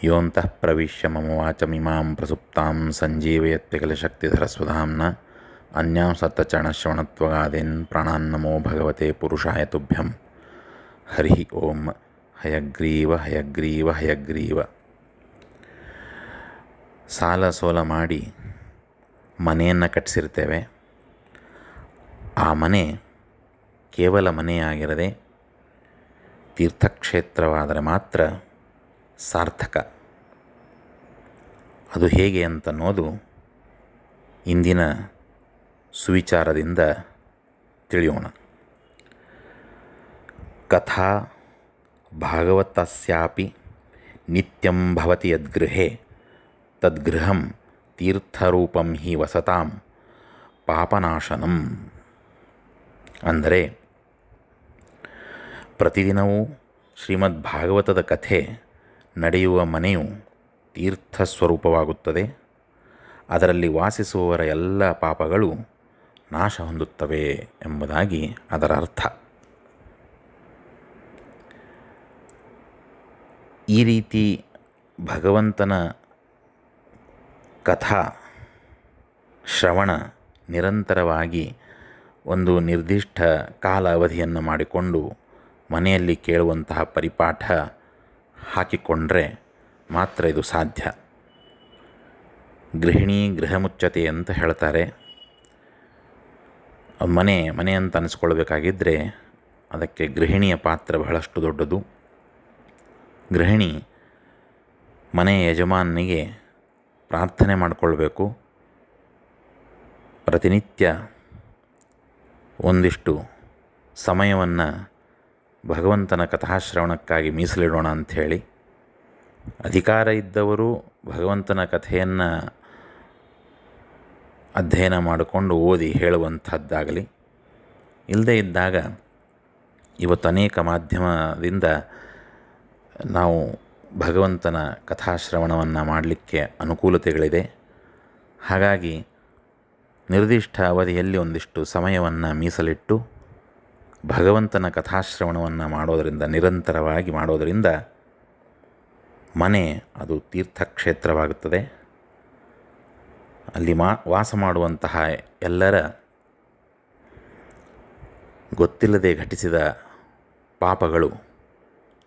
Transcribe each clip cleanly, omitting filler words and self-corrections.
ಯೋಂತಃ ಪ್ರವಿಶ್ಯ ಮಮ ವಾಚಮಿಮಾಂ ಪ್ರಸುಪ್ತಾಂ ಸಂಜೀವಯತ್ಯಖಿಲಶಕ್ತಿಧರಸ್ವಧಾಮ್ನ ಅನ್ಯಾಂಸತ್ತಚರಣಶ್ರವಣತ್ವಗಾದೀನ್ ಪ್ರಾಣಾನ್ನಮೋ ಭಗವತೆ ಪುರುಷಾಯ ತುಭ್ಯಂ. ಹರಿ ಓಂ. ಹಯಗ್ರೀವ ಹಯಗ್ರೀವ ಹಯಗ್ರೀವ. ಸಾಲ ಸೋಲ ಮಾಡಿ ಮನೆಯನ್ನು ಕಟ್ಟಿಸಿರ್ತೇವೆ. ಆ ಮನೆ ಕೇವಲ ಮನೆಯಾಗಿರದೆ ತೀರ್ಥಕ್ಷೇತ್ರವಾದರೆ ಮಾತ್ರ ಸಾರ್ಥಕ. ಅದು ಹೇಗೆ ಅಂತನ್ನೋದು ಇಂದಿನ ಸುವಿಚಾರದಿಂದ ತಿಳಿಯೋಣ. ಕಥಾ ಭಾಗವತಸ್ಯಾಪಿ ನಿತ್ಯಂ ಭವತಿ ಯದ್ಗೃಹೇ ತದ್ಗೃಹಂ ತೀರ್ಥರೂಪಂ ಹಿ ವಸತಾಂ ಪಾಪನಾಶನಂ. ಅಂದರೆ ಪ್ರತಿದಿನವೂ ಶ್ರೀಮದ್ ಭಾಗವತದ ಕಥೆ ನಡೆಯುವ ಮನೆಯು ತೀರ್ಥಸ್ವರೂಪವಾಗುತ್ತದೆ. ಅದರಲ್ಲಿ ವಾಸಿಸುವವರ ಎಲ್ಲ ಪಾಪಗಳು ನಾಶ ಹೊಂದುತ್ತವೆ ಎಂಬುದಾಗಿ ಅದರ ಅರ್ಥ. ಈ ರೀತಿ ಭಗವಂತನ ಕಥಾ ಶ್ರವಣ ನಿರಂತರವಾಗಿ ಒಂದು ನಿರ್ದಿಷ್ಟ ಕಾಲ ಅವಧಿಯನ್ನು ಮಾಡಿಕೊಂಡು ಮನೆಯಲ್ಲಿ ಕೇಳುವಂತಹ ಪರಿಪಾಠ ಹಾಕಿಕೊಂಡ್ರೆ ಮಾತ್ರ ಇದು ಸಾಧ್ಯ. ಗೃಹಿಣಿ ಗೃಹ ಮುಚ್ಚತೆ ಅಂತ ಹೇಳ್ತಾರೆ. ಮನೆ ಅಂತ ಅನಿಸ್ಕೊಳ್ಬೇಕಾಗಿದ್ದರೆ ಅದಕ್ಕೆ ಗೃಹಿಣಿಯ ಪಾತ್ರ ಬಹಳಷ್ಟು ದೊಡ್ಡದು. ಗೃಹಿಣಿ ಮನೆಯ ಯಜಮಾನನಿಗೆ ಪ್ರಾರ್ಥನೆ ಮಾಡಿಕೊಳ್ಬೇಕು. ಪ್ರತಿನಿತ್ಯ ಒಂದಿಷ್ಟು ಸಮಯವನ್ನು ಭಗವಂತನ ಕಥಾಶ್ರವಣಕ್ಕಾಗಿ ಮೀಸಲಿಡೋಣ ಅಂಥೇಳಿ. ಅಧಿಕಾರ ಇದ್ದವರು ಭಗವಂತನ ಕಥೆಯನ್ನು ಅಧ್ಯಯನ ಮಾಡಿಕೊಂಡು ಓದಿ ಹೇಳುವಂಥದ್ದಾಗಲಿ, ಇಲ್ಲದೇ ಇದ್ದಾಗ ಇವತ್ತು ಅನೇಕ ಮಾಧ್ಯಮದಿಂದ ನಾವು ಭಗವಂತನ ಕಥಾಶ್ರವಣವನ್ನು ಮಾಡಲಿಕ್ಕೆ ಅನುಕೂಲತೆಗಳಿದೆ. ಹಾಗಾಗಿ ನಿರ್ದಿಷ್ಟ ಅವಧಿಯಲ್ಲಿ ಒಂದಿಷ್ಟು ಸಮಯವನ್ನು ಮೀಸಲಿಟ್ಟು ಭಗವಂತನ ಕಥಾಶ್ರವಣವನ್ನು ನಿರಂತರವಾಗಿ ಮಾಡೋದರಿಂದ ಮನೆ ಅದು ತೀರ್ಥಕ್ಷೇತ್ರವಾಗುತ್ತದೆ. ಅಲ್ಲಿ ವಾಸ ಮಾಡುವಂತಹ ಎಲ್ಲರ ಗೊತ್ತಿಲ್ಲದೆ ಘಟಿಸಿದ ಪಾಪಗಳು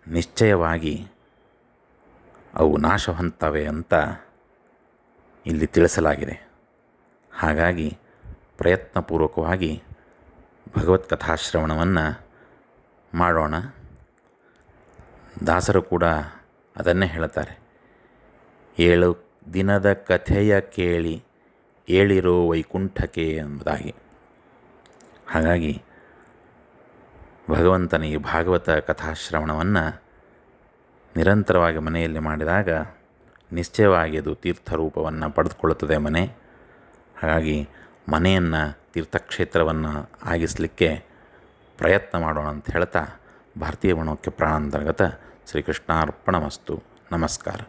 ನಿಶ್ಚಯವಾಗಿ ಅವು ನಾಶ ಹೊಂದುತ್ತವೆ ಅಂತ ಇಲ್ಲಿ ತಿಳಿಸಲಾಗಿದೆ. ಹಾಗಾಗಿ ಪ್ರಯತ್ನಪೂರ್ವಕವಾಗಿ ಭಗವತ್ ಕಥಾಶ್ರವಣವನ್ನು ಮಾಡೋಣ. ದಾಸರು ಕೂಡ ಅದನ್ನೇ ಹೇಳ್ತಾರೆ, 7 ದಿನದ ಕಥೆಯ ಕೇಳಿ ಏಳಿರೋ ವೈಕುಂಠಕ್ಕೆ ಎಂಬುದಾಗಿ. ಹಾಗಾಗಿ ಭಗವಂತನ ಈ ಭಾಗವತ ಕಥಾಶ್ರವಣವನ್ನು ನಿರಂತರವಾಗಿ ಮನೆಯಲ್ಲಿ ಮಾಡಿದಾಗ ನಿಶ್ಚಯವಾಗಿ ಅದು ತೀರ್ಥರೂಪವನ್ನು ಪಡೆದುಕೊಳ್ಳುತ್ತದೆ ಮನೆ. ಹಾಗಾಗಿ ಮನೆಯನ್ನು ತೀರ್ಥಕ್ಷೇತ್ರವನ್ನು ಆಗಿಸಲಿಕ್ಕೆ ಪ್ರಯತ್ನ ಮಾಡೋಣ ಅಂತ ಹೇಳ್ತಾ ಭಾರತೀಯ ಮನೋಕ್ಯ ಪ್ರಾಣಾಂತರ್ಗತ ಶ್ರೀಕೃಷ್ಣಾರ್ಪಣಮಸ್ತು. ನಮಸ್ಕಾರ.